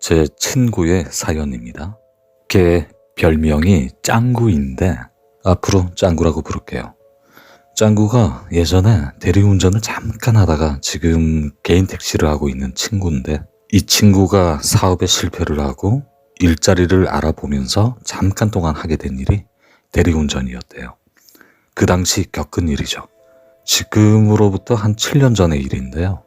제 친구의 사연입니다. 걔 별명이 짱구인데 앞으로 짱구라고 부를게요. 짱구가 예전에 대리운전을 잠깐 하다가 지금 개인 택시를 하고 있는 친구인데, 이 친구가 사업에 실패를 하고 일자리를 알아보면서 잠깐 동안 하게 된 일이 대리운전이었대요. 그 당시 겪은 일이죠. 지금으로부터 한 7년 전의 일인데요.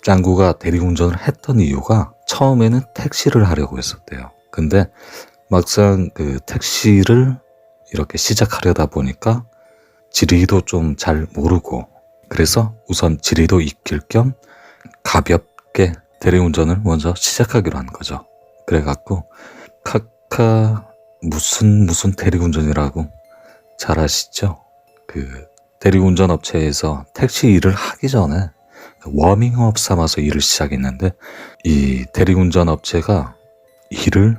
짱구가 대리운전을 했던 이유가 처음에는 택시를 하려고 했었대요. 근데 막상 그 택시를 이렇게 시작하려다 보니까 지리도 좀 잘 모르고, 그래서 우선 지리도 익힐 겸 가볍게 대리운전을 먼저 시작하기로 한 거죠. 그래갖고 카카 무슨 대리운전이라고 잘 아시죠? 그 대리운전 업체에서 택시 일을 하기 전에 워밍업 삼아서 일을 시작했는데, 이 대리운전 업체가 일을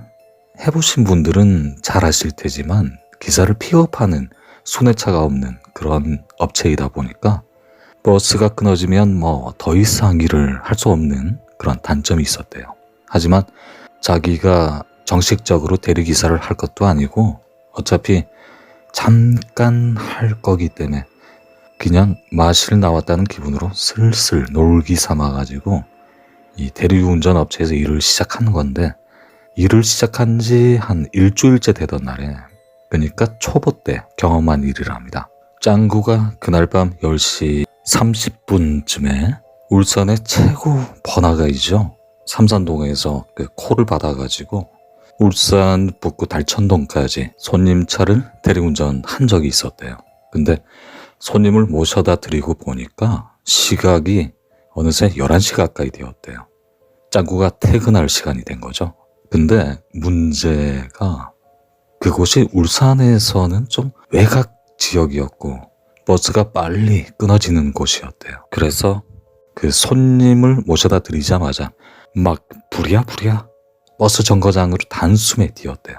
해보신 분들은 잘 아실 테지만 기사를 픽업하는 손에 차가 없는 그런 업체이다 보니까 버스가 끊어지면 뭐 더 이상 일을 할 수 없는 그런 단점이 있었대요. 하지만 자기가 정식적으로 대리기사를 할 것도 아니고 어차피 잠깐 할 거기 때문에 그냥 마실 나왔다는 기분으로 슬슬 놀기 삼아가지고 이 대리운전 업체에서 일을 시작한 건데, 일을 시작한 지 한 일주일째 되던 날에, 그러니까 초보 때 경험한 일이랍니다. 짱구가 그날 밤 10시 30분쯤에 울산의 최고 번화가이죠, 삼산동에서 그 콜을 받아가지고 울산 북구 달천동까지 손님 차를 대리운전 한 적이 있었대요. 근데 손님을 모셔다 드리고 보니까 시각이 어느새 11시 가까이 되었대요. 짱구가 퇴근할 시간이 된 거죠. 근데 문제가 그곳이 울산에서는 좀 외곽 지역이었고 버스가 빨리 끊어지는 곳이었대요. 그래서 그 손님을 모셔다 드리자마자 막 부랴부랴 버스 정거장으로 단숨에 뛰었대요.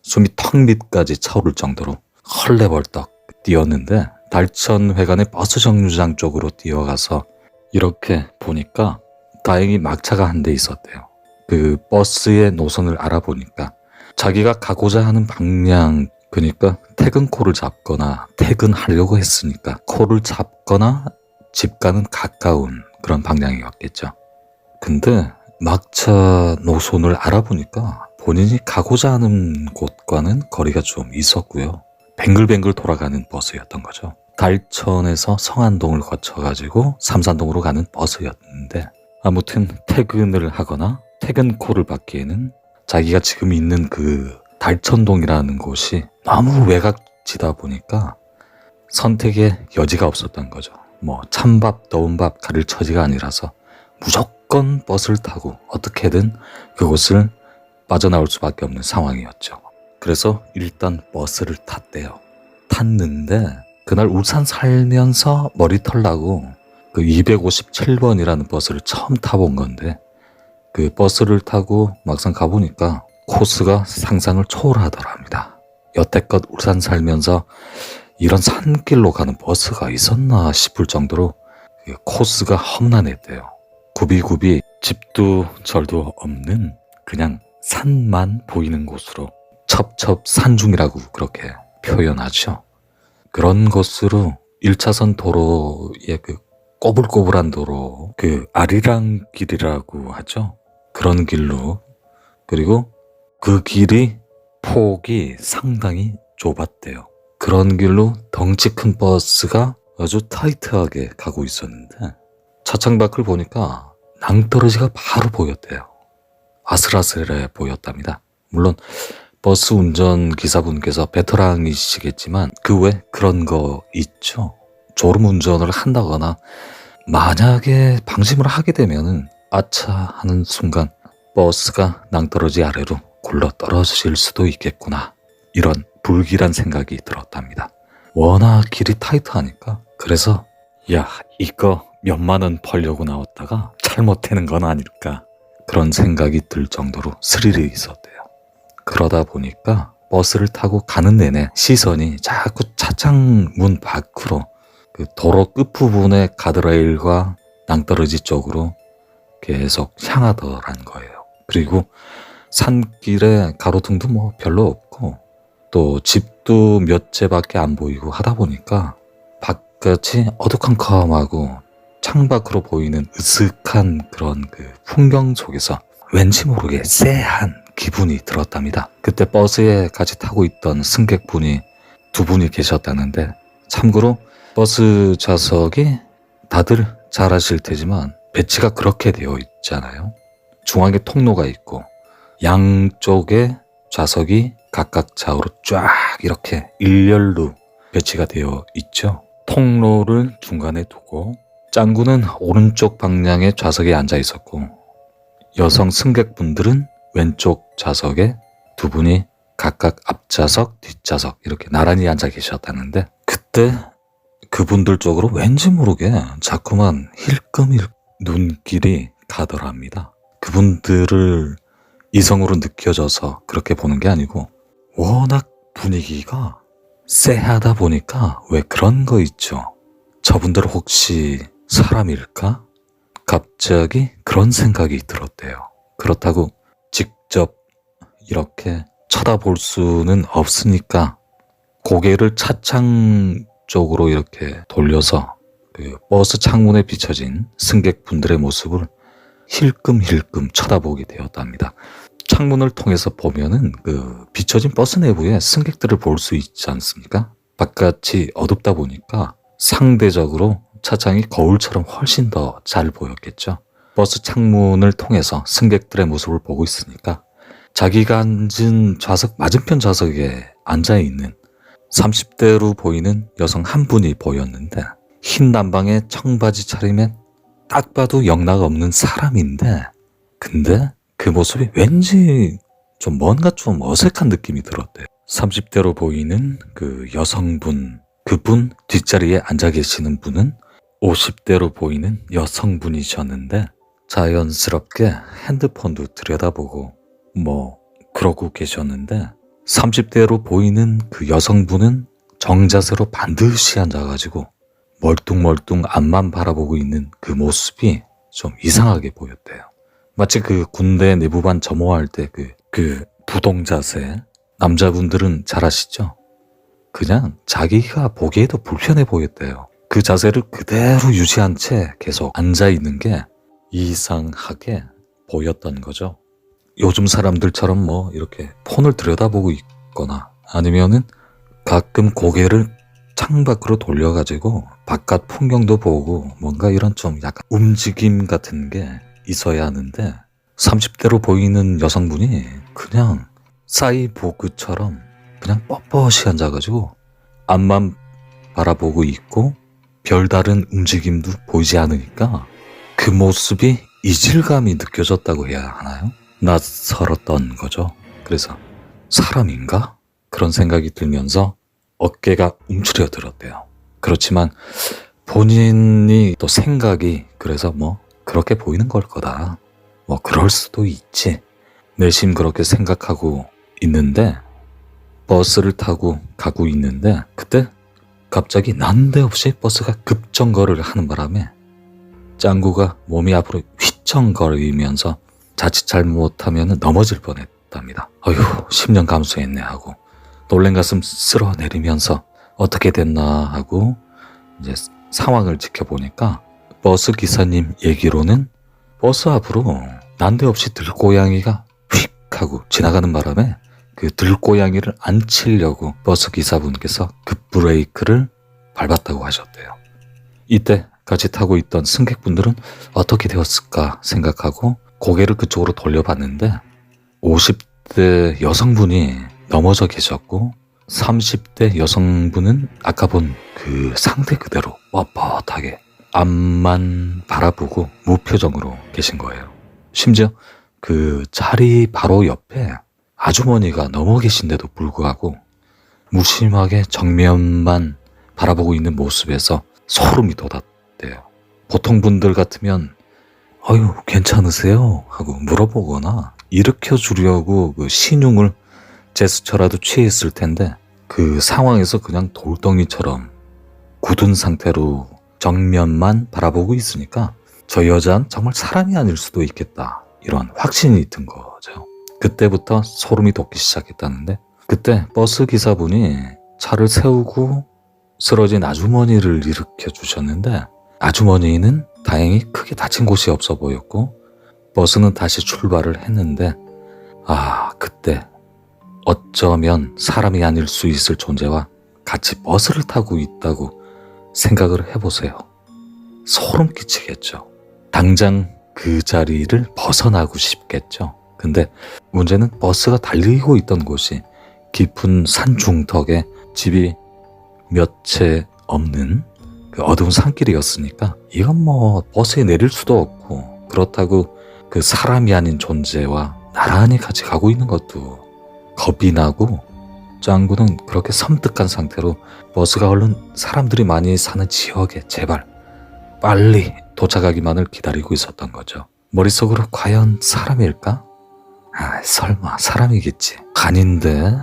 숨이 턱 밑까지 차오를 정도로 헐레벌떡 뛰었는데, 달천회관의 버스 정류장 쪽으로 뛰어가서 이렇게 보니까 다행히 막차가 한 대 있었대요. 그 버스의 노선을 알아보니까 자기가 가고자 하는 방향, 그러니까 퇴근콜을 잡거나 퇴근하려고 했으니까 콜을 잡거나 집과는 가까운 그런 방향이었겠죠. 근데 막차 노선을 알아보니까 본인이 가고자 하는 곳과는 거리가 좀 있었고요. 뱅글뱅글 돌아가는 버스였던 거죠. 달천에서 성안동을 거쳐가지고 삼산동으로 가는 버스였는데, 아무튼 퇴근을 하거나 퇴근콜을 받기에는 자기가 지금 있는 그 달천동이라는 곳이 너무 외곽지다 보니까 선택의 여지가 없었던 거죠. 뭐 찬밥 더운 밥 가릴 처지가 아니라서 무조건 버스를 타고 어떻게든 그곳을 빠져나올 수밖에 없는 상황이었죠. 그래서 일단 버스를 탔대요. 탔는데 그날 울산 살면서 머리털 나고 그 257번이라는 버스를 처음 타본 건데, 그 버스를 타고 막상 가보니까 코스가 상상을 초월하더랍니다. 여태껏 울산 살면서 이런 산길로 가는 버스가 있었나 싶을 정도로 코스가 험난했대요. 굽이굽이 집도 절도 없는 그냥 산만 보이는 곳으로, 첩첩산중이라고 그렇게 표현하죠. 그런 곳으로 1차선 도로의 그 꼬불꼬불한 도로, 그 아리랑 길이라고 하죠. 그런 길로, 그리고 그 길이 폭이 상당히 좁았대요. 그런 길로 덩치 큰 버스가 아주 타이트하게 가고 있었는데, 차창 밖을 보니까 낭떠러지가 바로 보였대요. 아슬아슬해 보였답니다. 물론 버스 운전 기사분께서 베테랑이시겠지만 그 외 그런 거 있죠. 졸음 운전을 한다거나 만약에 방심을 하게 되면은 아차 하는 순간 버스가 낭떠러지 아래로 굴러 떨어질 수도 있겠구나, 이런 불길한 생각이 들었답니다. 워낙 길이 타이트하니까. 그래서 야, 이거 몇만 원 벌려고 나왔다가 잘못되는 건 아닐까, 그런 생각이 들 정도로 스릴이 있었대요. 그러다 보니까 버스를 타고 가는 내내 시선이 자꾸 차창 문 밖으로, 그 도로 끝부분의 가드레일과 낭떠러지 쪽으로 계속 향하더란 거예요. 그리고 산길에 가로등도 뭐 별로 없고 또 집도 몇 채밖에 안 보이고 하다 보니까 바깥이 어두컴컴하고 창밖으로 보이는 으슥한 그런 그 풍경 속에서 왠지 모르게 쎄한 기분이 들었답니다. 그때 버스에 같이 타고 있던 승객분이 두 분이 계셨다는데, 참고로 버스 좌석이 다들 잘 아실 테지만 배치가 그렇게 되어 있잖아요. 중앙에 통로가 있고 양쪽에 좌석이 각각 좌우로 쫙 이렇게 일렬로 배치가 되어 있죠. 통로를 중간에 두고 짱구는 오른쪽 방향의 좌석에 앉아 있었고 여성 승객분들은 왼쪽 좌석에 두 분이 각각 앞좌석, 뒷좌석 이렇게 나란히 앉아 계셨다는데, 그때 그분들 쪽으로 왠지 모르게 자꾸만 힐끔힐끔 눈길이 가더랍니다. 그분들을 이성으로 느껴져서 그렇게 보는 게 아니고 워낙 분위기가 쎄하다 보니까 왜 그런 거 있죠. 저분들 혹시 사람일까? 갑자기 그런 생각이 들었대요. 그렇다고 직접 이렇게 쳐다볼 수는 없으니까 고개를 차창 쪽으로 이렇게 돌려서 그 버스 창문에 비춰진 승객분들의 모습을 힐끔힐끔 쳐다보게 되었답니다. 창문을 통해서 보면은 그 비춰진 버스 내부에 승객들을 볼 수 있지 않습니까? 바깥이 어둡다 보니까 상대적으로 차창이 거울처럼 훨씬 더 잘 보였겠죠. 버스 창문을 통해서 승객들의 모습을 보고 있으니까 자기가 앉은 좌석 맞은편 좌석에 앉아있는 30대로 보이는 여성 한 분이 보였는데, 흰 남방의 청바지 차림에 딱 봐도 영락 없는 사람인데, 근데 그 모습이 왠지 좀 뭔가 좀 어색한 느낌이 들었대요. 30대로 보이는 그 여성분, 그분 뒷자리에 앉아 계시는 분은 50대로 보이는 여성분이셨는데 자연스럽게 핸드폰도 들여다보고 뭐 그러고 계셨는데, 30대로 보이는 그 여성분은 정자세로 반드시 앉아가지고 멀뚱멀뚱 앞만 바라보고 있는 그 모습이 좀 이상하게 보였대요. 마치 그 군대 내부반 점호할 때 그 부동자세, 남자분들은 잘 아시죠? 그냥 자기가 보기에도 불편해 보였대요. 그 자세를 그대로 유지한 채 계속 앉아있는 게 이상하게 보였던 거죠. 요즘 사람들처럼 뭐 이렇게 폰을 들여다보고 있거나 아니면은 가끔 고개를 창밖으로 돌려가지고 바깥 풍경도 보고 뭔가 이런 좀 약간 움직임 같은 게 있어야 하는데, 30대로 보이는 여성분이 그냥 사이보그처럼 그냥 뻣뻣이 앉아가지고 앞만 바라보고 있고 별다른 움직임도 보이지 않으니까 그 모습이 이질감이 느껴졌다고 해야 하나요? 낯설었던 거죠. 그래서 사람인가? 그런 생각이 들면서 어깨가 움츠려들었대요. 그렇지만 본인이 또 생각이 그래서 뭐 그렇게 보이는 걸 거다. 뭐 그럴 수도 있지. 내심 그렇게 생각하고 있는데 버스를 타고 가고 있는데 그때 갑자기 난데없이 버스가 급정거를 하는 바람에 짱구가 몸이 앞으로 휘청거리면서 자칫 잘못하면 넘어질 뻔했답니다. 어휴, 10년 감수했네 하고 놀란 가슴 쓸어내리면서 어떻게 됐나 하고 이제 상황을 지켜보니까 버스 기사님 얘기로는 버스 앞으로 난데없이 들고양이가 휙 하고 지나가는 바람에 그 들고양이를 안 치려고 버스 기사분께서 급브레이크를 밟았다고 하셨대요. 이때 같이 타고 있던 승객분들은 어떻게 되었을까 생각하고 고개를 그쪽으로 돌려봤는데 50대 여성분이 넘어져 계셨고 30대 여성분은 아까 본 그 상태 그대로 뻣뻣하게 앞만 바라보고 무표정으로 계신 거예요. 심지어 그 자리 바로 옆에 아주머니가 넘어 계신데도 불구하고 무심하게 정면만 바라보고 있는 모습에서 소름이 돋았대요. 보통 분들 같으면 아유 괜찮으세요? 하고 물어보거나 일으켜 주려고 그 신용을 제스처라도 취했을 텐데 그 상황에서 그냥 돌덩이처럼 굳은 상태로 정면만 바라보고 있으니까 저 여자는 정말 사람이 아닐 수도 있겠다 이런 확신이 든 거죠. 그때부터 소름이 돋기 시작했다는데, 그때 버스 기사분이 차를 세우고 쓰러진 아주머니를 일으켜 주셨는데, 아주머니는 다행히 크게 다친 곳이 없어 보였고 버스는 다시 출발을 했는데, 그때 어쩌면 사람이 아닐 수 있을 존재와 같이 버스를 타고 있다고 생각을 해보세요. 소름 끼치겠죠. 당장 그 자리를 벗어나고 싶겠죠. 근데 문제는 버스가 달리고 있던 곳이 깊은 산 중턱에 집이 몇 채 없는 그 어두운 산길이었으니까 이건 뭐 버스에 내릴 수도 없고, 그렇다고 그 사람이 아닌 존재와 나란히 같이 가고 있는 것도 겁이 나고, 짱구는 그렇게 섬뜩한 상태로 버스가 얼른 사람들이 많이 사는 지역에 제발 빨리 도착하기만을 기다리고 있었던 거죠. 머릿속으로 과연 사람일까? 설마 사람이겠지. 아닌데,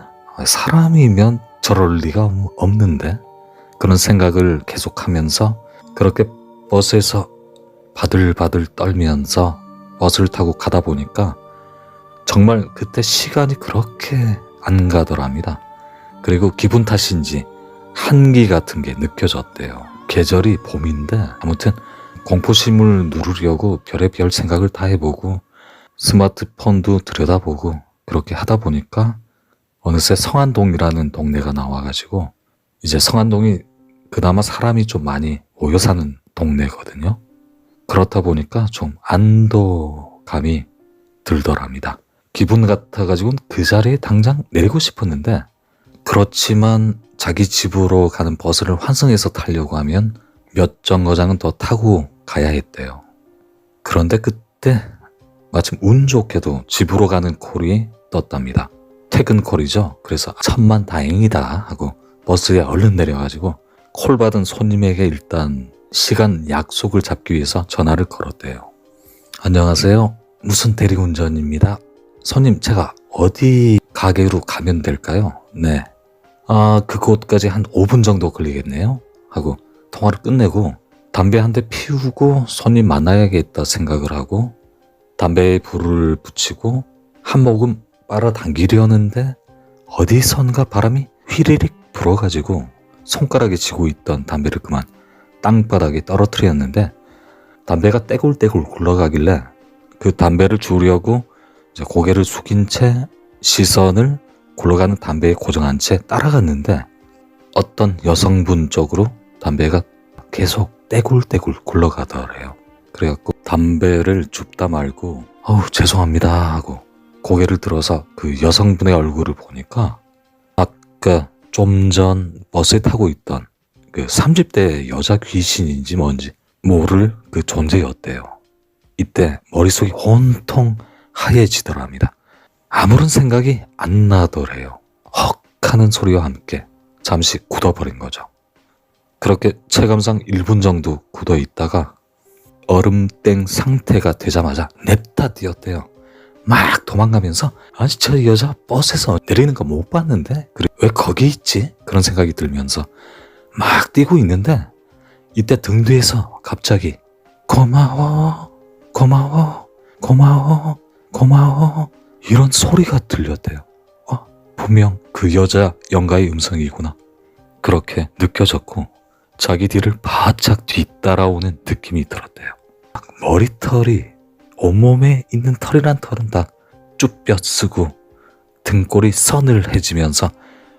사람이면 저럴 리가 없는데, 그런 생각을 계속하면서 그렇게 버스에서 바들바들 떨면서 버스를 타고 가다 보니까 정말 그때 시간이 그렇게 안 가더랍니다. 그리고 기분 탓인지 한기 같은 게 느껴졌대요. 계절이 봄인데 아무튼 공포심을 누르려고 별의별 생각을 다 해보고 스마트폰도 들여다보고 그렇게 하다 보니까 어느새 성안동이라는 동네가 나와가지고, 이제 성안동이 그나마 사람이 좀 많이 모여 사는 동네거든요. 그렇다 보니까 좀 안도감이 들더랍니다. 기분 같아가지고는 그 자리에 당장 내리고 싶었는데, 그렇지만 자기 집으로 가는 버스를 환승해서 타려고 하면 몇 정거장은 더 타고 가야 했대요. 그런데 그때 마침 운 좋게도 집으로 가는 콜이 떴답니다. 퇴근 콜이죠. 그래서 천만 다행이다 하고 버스에 얼른 내려가지고 콜 받은 손님에게 일단 시간 약속을 잡기 위해서 전화를 걸었대요. 안녕하세요. 무슨 대리운전입니다. 손님, 제가 어디 가게로 가면 될까요? 네. 그곳까지 한 5분 정도 걸리겠네요. 하고 통화를 끝내고 담배 한 대 피우고 손님 만나야겠다 생각을 하고 담배에 불을 붙이고 한 모금 빨아당기려는데 어디선가 바람이 휘리릭 불어가지고 손가락에 쥐고 있던 담배를 그만 땅바닥에 떨어뜨렸는데, 담배가 떼굴떼굴 굴러가길래 그 담배를 주우려고 이제 고개를 숙인 채 시선을 굴러가는 담배에 고정한 채 따라갔는데, 어떤 여성분 쪽으로 담배가 계속 떼굴떼굴 굴러가더래요. 그래갖고 담배를 줍다 말고 죄송합니다 하고 고개를 들어서 그 여성분의 얼굴을 보니까 아까 좀 전 버스에 타고 있던 그 30대 여자 귀신인지 뭔지 모를 그 존재였대요. 이때 머릿속이 온통 하얘지더랍니다. 아무런 생각이 안 나더래요. 헉 하는 소리와 함께 잠시 굳어버린 거죠. 그렇게 체감상 1분 정도 굳어 있다가 얼음땡 상태가 되자마자 냅다 뛰었대요. 막 도망가면서 아니 저 여자 버스에서 내리는 거 못 봤는데 왜 거기 있지? 그런 생각이 들면서 막 뛰고 있는데, 이때 등 뒤에서 갑자기 고마워 고마워 고마워 고마워 이런 소리가 들렸대요. 분명 그 여자 영가의 음성이구나. 그렇게 느껴졌고 자기 뒤를 바짝 뒤따라오는 느낌이 들었대요. 머리털이 온몸에 있는 털이란 털은 다 쭉 뼈쓰고 등골이 서늘해지면서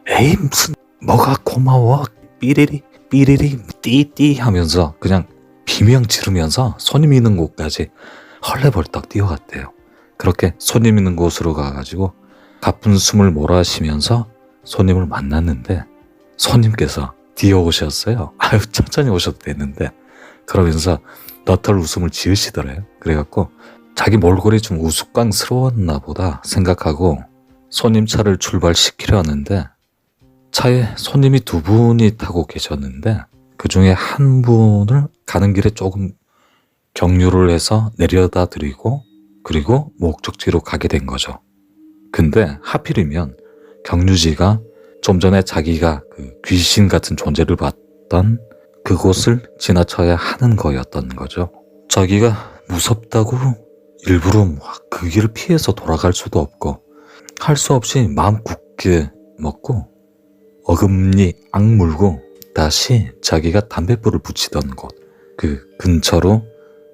에이 무슨 뭐가 고마워 삐리리 삐리리 띠띠 하면서 그냥 비명 지르면서 손님 있는 곳까지 헐레벌떡 뛰어갔대요. 그렇게 손님 있는 곳으로 가가지고 가쁜 숨을 몰아쉬면서 손님을 만났는데, 손님께서 뛰어오셨어요. 천천히 오셔도 되는데 그러면서 너털 웃음을 지으시더래요. 그래갖고 자기 몰골이 좀 우스꽝스러웠나 보다 생각하고 손님 차를 출발시키려는데, 차에 손님이 2분이 타고 계셨는데 그 중에 한 분을 가는 길에 조금 경유를 해서 내려다 드리고 그리고 목적지로 가게 된 거죠. 근데 하필이면 경유지가 좀 전에 자기가 그 귀신 같은 존재를 봤던 그곳을 지나쳐야 하는 거였던 거죠. 자기가 무섭다고 일부러 그 길을 피해서 돌아갈 수도 없고 할 수 없이 마음 굳게 먹고 어금니 악물고 다시 자기가 담뱃불을 붙이던 곳 그 근처로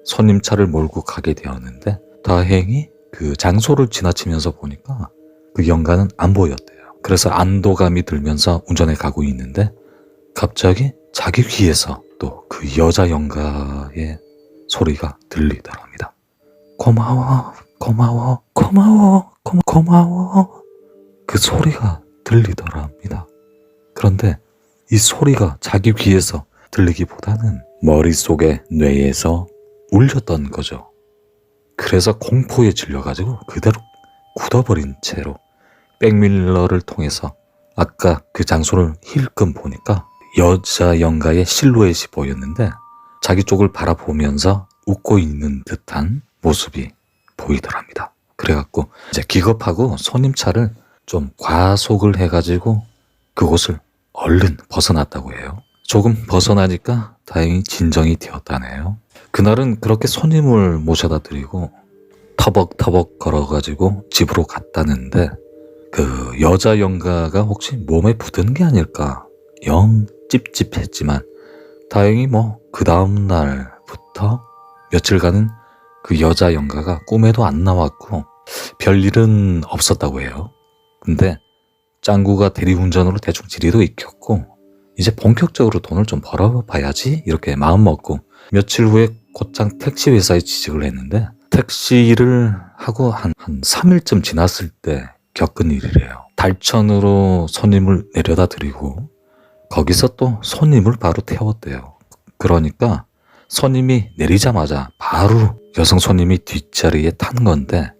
손님 차를 몰고 가게 되었는데 다행히 그 장소를 지나치면서 보니까 그 영가는 안 보였대요. 그래서 안도감이 들면서 운전해 가고 있는데 갑자기 자기 귀에서 또 그 여자 영가의 소리가 들리더랍니다. 고마워, 고마워, 고마워, 고마워. 그 소리가 들리더랍니다. 그런데 이 소리가 자기 귀에서 들리기보다는 머릿속에 뇌에서 울렸던 거죠. 그래서 공포에 질려가지고 그대로 굳어버린 채로 백밀러를 통해서 아까 그 장소를 힐끔 보니까 여자 영가의 실루엣이 보였는데 자기 쪽을 바라보면서 웃고 있는 듯한 모습이 보이더랍니다. 그래갖고 이제 기겁하고 손님차를 좀 과속을 해가지고 그곳을 얼른 벗어났다고 해요. 조금 벗어나니까 다행히 진정이 되었다네요. 그날은 그렇게 손님을 모셔다 드리고 터벅터벅 걸어가지고 집으로 갔다는데 그 여자 영가가 혹시 몸에 붙은 게 아닐까 영 찝찝했지만 다행히 그 다음 날부터 며칠간은 그 여자 영가가 꿈에도 안 나왔고 별일은 없었다고 해요. 근데 짱구가 대리운전으로 대충 지리도 익혔고 이제 본격적으로 돈을 좀 벌어봐야지 이렇게 마음먹고 며칠 후에 곧장 택시 회사에 취직을 했는데 택시 일을 하고 한 3일쯤 지났을 때 겪은 일이래요. 달천으로 손님을 내려다 드리고 거기서 또 손님을 바로 태웠대요. 그러니까 손님이 내리자마자 바로 여성 손님이 뒷자리에 탄 건데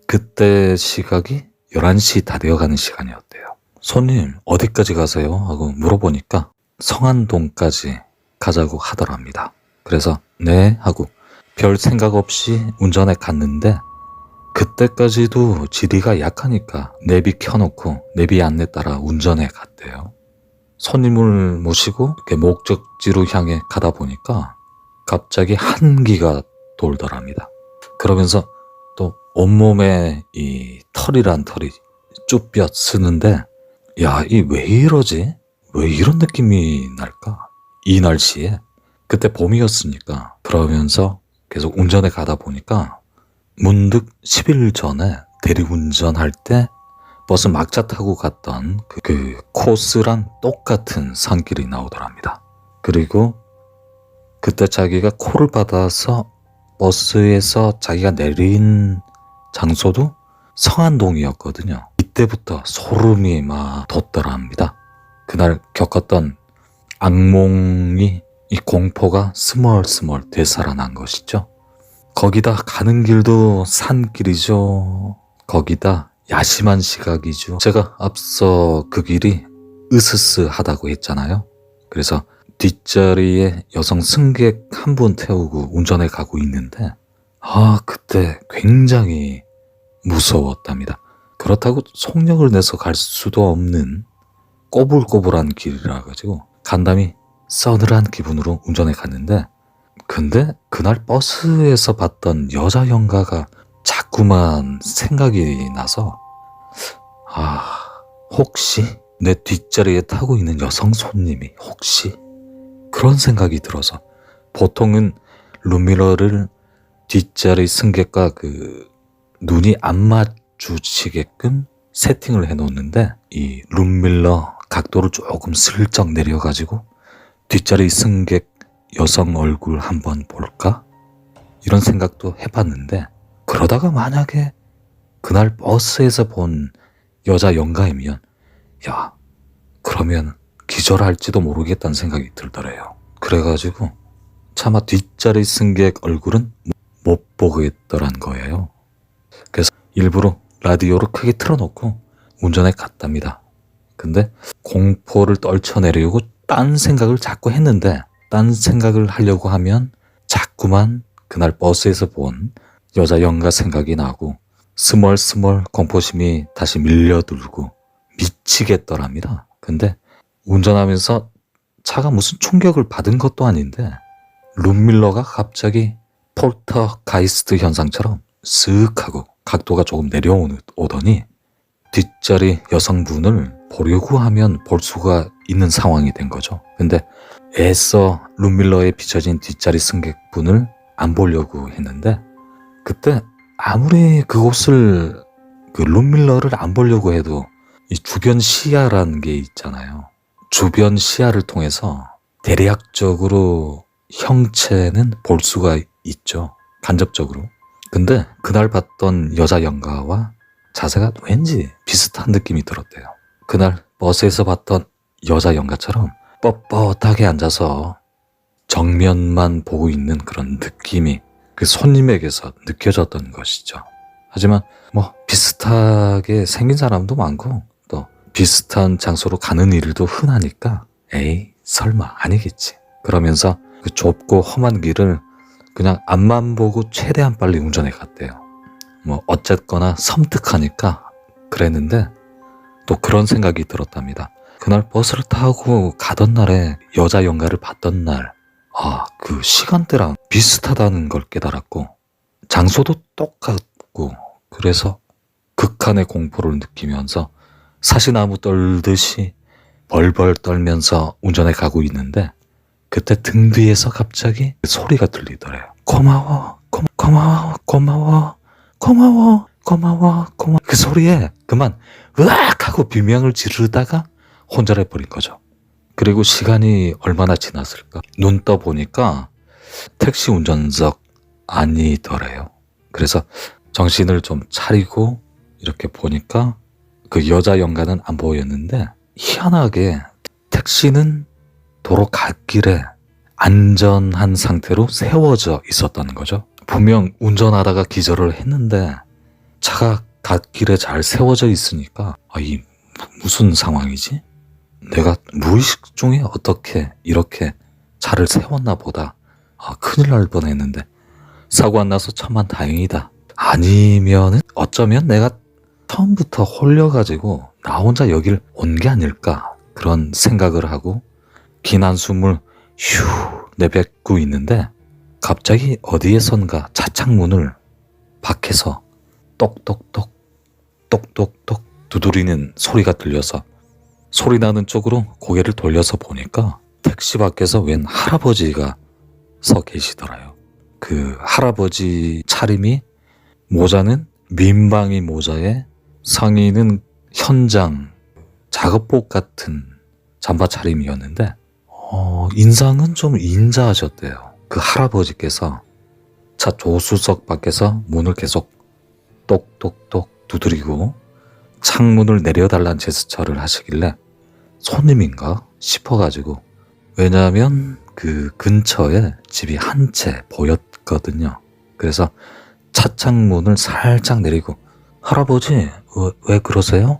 그때 시각이 11시 다 되어가는 시간이었대요. 손님 어디까지 가세요? 하고 물어보니까 성안동까지 가자고 하더랍니다. 그래서 네 하고 별 생각 없이 운전해 갔는데 그때까지도 지리가 약하니까 내비 켜놓고 내비 안내 따라 운전해 갔대요. 손님을 모시고 이렇게 목적지로 향해 가다 보니까 갑자기 한기가 돌더랍니다. 그러면서 또 온몸에 이 털이란 털이 쭈뼛 쓰는데 야, 이 왜 이러지? 왜 이런 느낌이 날까? 이 날씨에 그때 봄이었으니까 그러면서 계속 운전해 가다 보니까 문득 10일 전에 대리운전할 때 버스 막차 타고 갔던 그 코스랑 똑같은 산길이 나오더랍니다. 그리고 그때 자기가 콜을 받아서 버스에서 자기가 내린 장소도 성안동이었거든요. 이때부터 소름이 막 돋더랍니다. 그날 겪었던 악몽이 이 공포가 스멀스멀 되살아난 것이죠. 거기다 가는 길도 산길이죠. 거기다 야심한 시각이죠. 제가 앞서 그 길이 으스스하다고 했잖아요. 그래서 뒷자리에 여성 승객 한 분 태우고 운전해 가고 있는데 그때 굉장히 무서웠답니다. 그렇다고 속력을 내서 갈 수도 없는 꼬불꼬불한 길이라 가지고 간담이 서늘한 기분으로 운전해 갔는데 근데 그날 버스에서 봤던 여자 영가가 자꾸만 생각이 나서 혹시 내 뒷자리에 타고 있는 여성 손님이 혹시 그런 생각이 들어서 보통은 룸미러를 뒷자리 승객과 그 눈이 안 마주치게끔 세팅을 해놓는데 이 룸밀러 각도를 조금 슬쩍 내려가지고 뒷자리 승객 여성 얼굴 한번 볼까? 이런 생각도 해봤는데 그러다가 만약에 그날 버스에서 본 여자 영가이면 그러면 기절할지도 모르겠다는 생각이 들더래요. 그래가지고 차마 뒷자리 승객 얼굴은 못 보겠더란 거예요. 그래서 일부러 라디오를 크게 틀어놓고 운전해 갔답니다. 근데 공포를 떨쳐내려고 딴 생각을 자꾸 했는데 딴 생각을 하려고 하면 자꾸만 그날 버스에서 본 여자 영가 생각이 나고 스멀스멀 공포심이 다시 밀려들고 미치겠더랍니다. 근데 운전하면서 차가 무슨 충격을 받은 것도 아닌데 룸밀러가 갑자기 폴터가이스트 현상처럼 쓱 하고 각도가 조금 내려오더니 뒷자리 여성분을 보려고 하면 볼 수가 있는 상황이 된 거죠. 근데 애써 룸밀러에 비춰진 뒷자리 승객분을 안 보려고 했는데 그때 아무리 그곳을 룸밀러를 안 보려고 해도 이 주변 시야라는 게 있잖아요. 주변 시야를 통해서 대략적으로 형체는 볼 수가 있죠. 간접적으로. 근데 그날 봤던 여자 연가와 자세가 왠지 비슷한 느낌이 들었대요. 그날 버스에서 봤던 여자 연가처럼 뻣뻣하게 앉아서 정면만 보고 있는 그런 느낌이 그 손님에게서 느껴졌던 것이죠. 하지만 뭐 비슷하게 생긴 사람도 많고 또 비슷한 장소로 가는 일도 흔하니까 에이 설마 아니겠지. 그러면서 그 좁고 험한 길을 그냥 앞만 보고 최대한 빨리 운전해 갔대요. 뭐 어쨌거나 섬뜩하니까 그랬는데 또 그런 생각이 들었답니다. 그날 버스를 타고 가던 날에 여자 연가를 봤던 날, 그 시간대랑 비슷하다는 걸 깨달았고 장소도 똑같고 그래서 극한의 공포를 느끼면서 사시나무 떨듯이 벌벌 떨면서 운전해 가고 있는데 그때 등 뒤에서 갑자기 소리가 들리더래요. 고마워, 고마워, 고마워, 고마워, 고마워, 고마워. 그 소리에 그만 으악 하고 비명을 지르다가 혼절해버린 거죠. 그리고 시간이 얼마나 지났을까? 눈 떠보니까 택시 운전석 아니더래요. 그래서 정신을 좀 차리고 이렇게 보니까 그 여자 연가는 안 보였는데 희한하게 택시는 도로 갓길에 안전한 상태로 세워져 있었다는 거죠. 분명 운전하다가 기절을 했는데 차가 갓길에 잘 세워져 있으니까 이 무슨 상황이지? 내가 무의식 중에 어떻게 이렇게 차를 세웠나 보다. 큰일 날 뻔했는데 사고 안 나서 천만 다행이다. 아니면은 어쩌면 내가 처음부터 홀려가지고 나 혼자 여길 온 게 아닐까 그런 생각을 하고 긴 한숨을 휴 내뱉고 있는데 갑자기 어디에선가 차창문을 밖에서 똑똑똑 똑똑똑 두드리는 소리가 들려서 소리 나는 쪽으로 고개를 돌려서 보니까 택시 밖에서 웬 할아버지가 서 계시더라요. 그 할아버지 차림이 모자는 민방위 모자에 상의는 현장 작업복 같은 잠바 차림이었는데 인상은 좀 인자하셨대요. 그 할아버지께서 차 조수석 밖에서 문을 계속 똑똑똑 두드리고 창문을 내려달라는 제스처를 하시길래 손님인가 싶어가지고 왜냐하면 그 근처에 집이 한 채 보였거든요. 그래서 차창문을 살짝 내리고 할아버지 왜 그러세요?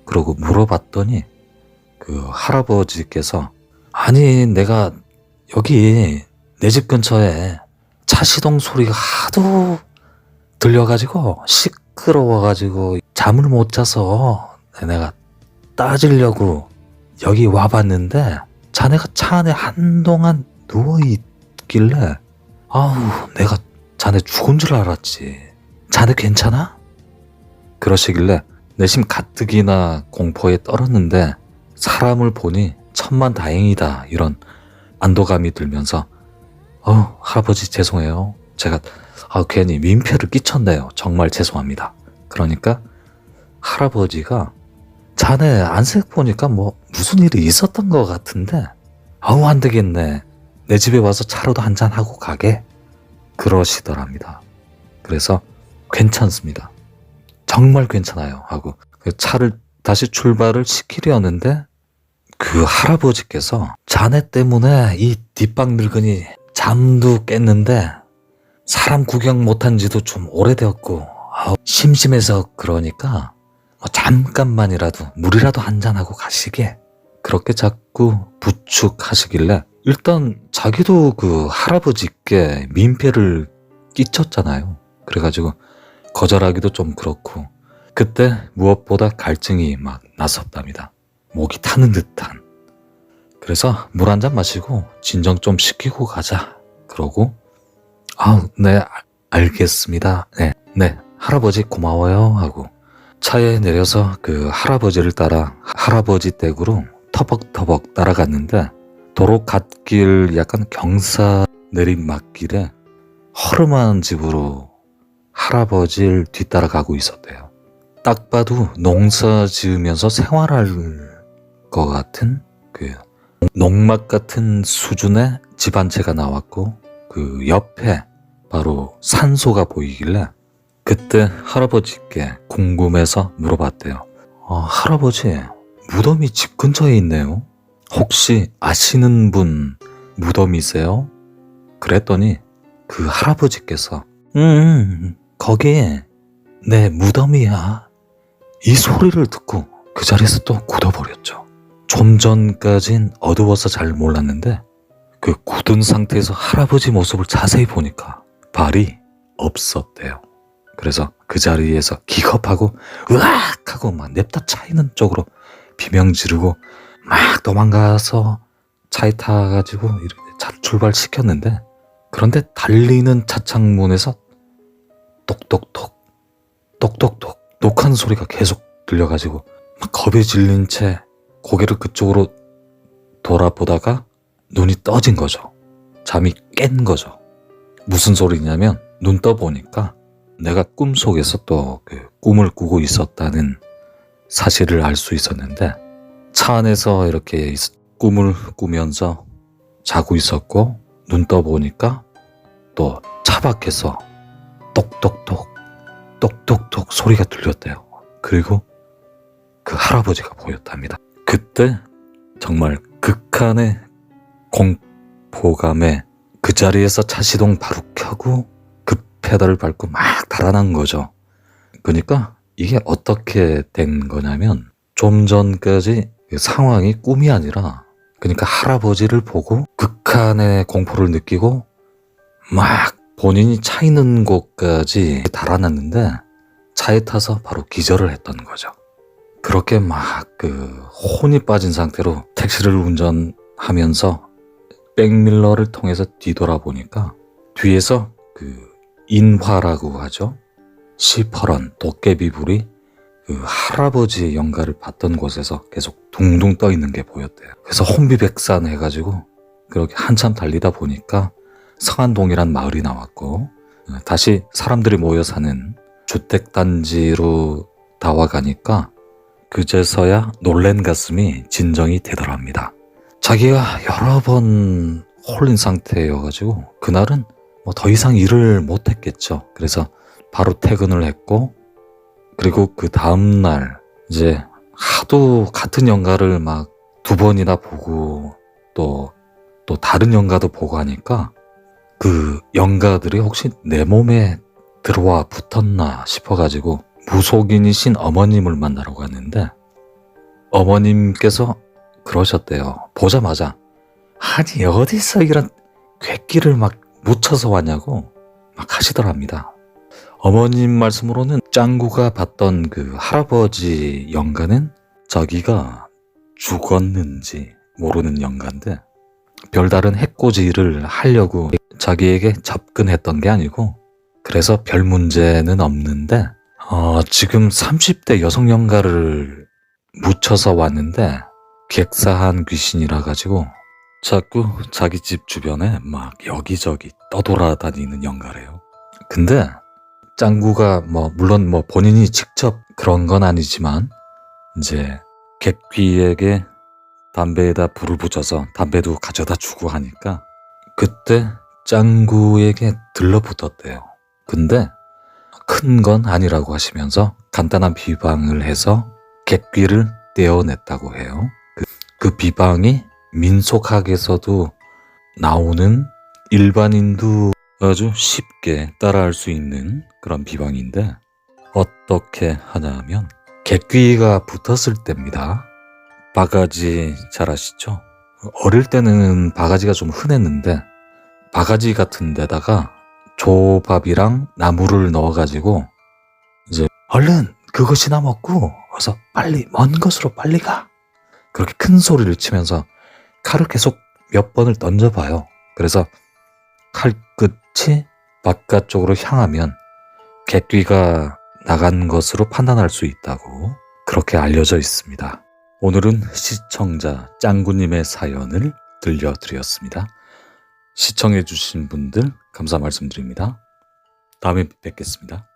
그러고 물어봤더니 그 할아버지께서 아니 내가 여기 내 집 근처에 차 시동 소리가 하도 들려가지고 시끄러워가지고 잠을 못 자서 내가 따지려고 여기 와봤는데 자네가 차 안에 한동안 누워있길래 내가 자네 죽은 줄 알았지. 자네 괜찮아? 그러시길래 내심 가뜩이나 공포에 떨었는데 사람을 보니 천만 다행이다 이런 안도감이 들면서 할아버지 죄송해요. 제가 괜히 민폐를 끼쳤네요. 정말 죄송합니다. 그러니까 할아버지가 자네 안색 보니까 뭐 무슨 일이 있었던 것 같은데 안 되겠네. 내 집에 와서 차로도 한잔하고 가게 그러시더랍니다. 그래서 괜찮습니다. 정말 괜찮아요 하고 그 차를 다시 출발을 시키려는데 그 할아버지께서 자네 때문에 이 뒷방 늙은이 잠도 깼는데 사람 구경 못한 지도 좀 오래되었고 심심해서 그러니까 잠깐만이라도 물이라도 한잔하고 가시게 그렇게 자꾸 부축하시길래 일단 자기도 그 할아버지께 민폐를 끼쳤잖아요. 그래가지고 거절하기도 좀 그렇고 그때 무엇보다 갈증이 막 났었답니다. 목이 타는 듯한. 그래서 물 한 잔 마시고 진정 좀 시키고 가자 그러고 네 알겠습니다. 네 네, 할아버지 고마워요 하고 차에 내려서 그 할아버지를 따라 할아버지 댁으로 터벅터벅 따라갔는데 도로 갓길 약간 경사 내리막길에 허름한 집으로 할아버지를 뒤따라가고 있었대요. 딱 봐도 농사 지으면서 생활할 것 같은 그 농막 같은 수준의 집 한 채가 나왔고 그 옆에 바로 산소가 보이길래 그때 할아버지께 궁금해서 물어봤대요. 할아버지, 무덤이 집 근처에 있네요. 혹시 아시는 분 무덤이세요? 그랬더니 그 할아버지께서 거기에 내 무덤이야. 이 소리를 듣고 그 자리에서 또 굳어버렸죠. 좀 전까진 어두워서 잘 몰랐는데 그 굳은 상태에서 할아버지 모습을 자세히 보니까 발이 없었대요. 그래서 그 자리에서 기겁하고 으악 하고 막 냅다 차 있는 쪽으로 비명 지르고 막 도망가서 차에 타가지고 이렇게 차 출발시켰는데 그런데 달리는 차 창문에서 똑똑똑 똑똑똑 녹하는 소리가 계속 들려가지고 막 겁에 질린 채 고개를 그쪽으로 돌아보다가 눈이 떠진 거죠. 잠이 깬 거죠. 무슨 소리냐면 눈 떠보니까 내가 꿈속에서 또 그 꿈을 꾸고 있었다는 사실을 알 수 있었는데 차 안에서 이렇게 꿈을 꾸면서 자고 있었고 눈 떠보니까 또 차 밖에서 똑똑똑 똑똑똑 소리가 들렸대요. 그리고 그 할아버지가 보였답니다. 그때 정말 극한의 공포감에 그 자리에서 차 시동 바로 켜고 페달을 밟고 막 달아난 거죠. 그러니까 이게 어떻게 된 거냐면 좀 전까지 상황이 꿈이 아니라 그러니까 할아버지를 보고 극한의 공포를 느끼고 막 본인이 차 있는 곳까지 달아났는데 차에 타서 바로 기절을 했던 거죠. 그렇게 막 그 혼이 빠진 상태로 택시를 운전하면서 백밀러를 통해서 뒤돌아보니까 뒤에서 그 인화라고 하죠. 시퍼런 도깨비불이 그 할아버지의 영가를 받던 곳에서 계속 둥둥 떠 있는 게 보였대요. 그래서 혼비백산 해가지고 그렇게 한참 달리다 보니까 성안동이란 마을이 나왔고 다시 사람들이 모여 사는 주택단지로 다와가니까 그제서야 놀란 가슴이 진정이 되더랍니다. 자기가 여러 번 홀린 상태여가지고 그날은 뭐 더 이상 일을 못했겠죠. 그래서 바로 퇴근을 했고 그리고 그 다음날 이제 하도 같은 연가를 막 2번이나 보고 또 다른 연가도 보고 하니까 그 연가들이 혹시 내 몸에 들어와 붙었나 싶어가지고 무속인이신 어머님을 만나러 갔는데 어머님께서 그러셨대요. 보자마자 아니 어디서 이런 객기를 막 묻혀서 왔냐고 막 하시더랍니다. 어머님 말씀으로는 짱구가 봤던 그 할아버지 영가는 자기가 죽었는지 모르는 영가인데 별다른 해코지를 하려고 자기에게 접근했던 게 아니고 그래서 별 문제는 없는데 지금 30대 여성 영가를 묻혀서 왔는데 객사한 귀신이라 가지고 자꾸 자기 집 주변에 막 여기저기 떠돌아다니는 영가래요. 근데 짱구가 물론 본인이 직접 그런 건 아니지만 이제 객귀에게 담배에다 불을 붙여서 담배도 가져다 주고 하니까 그때 짱구에게 들러붙었대요. 근데 큰 건 아니라고 하시면서 간단한 비방을 해서 객귀를 떼어냈다고 해요. 그 비방이 민속학에서도 나오는 일반인도 아주 쉽게 따라할 수 있는 그런 비방인데 어떻게 하냐면 객귀가 붙었을 때입니다. 바가지 잘 아시죠? 어릴 때는 바가지가 좀 흔했는데 바가지 같은 데다가 조밥이랑 나물을 넣어가지고 이제 얼른 그것이나 먹고 어서 빨리 먼 곳으로 빨리 가. 그렇게 큰 소리를 치면서 칼을 계속 몇 번을 던져봐요. 그래서 칼끝이 바깥쪽으로 향하면 개띠가 나간 것으로 판단할 수 있다고 그렇게 알려져 있습니다. 오늘은 시청자 짱구님의 사연을 들려드렸습니다. 시청해주신 분들 감사 말씀드립니다. 다음에 뵙겠습니다.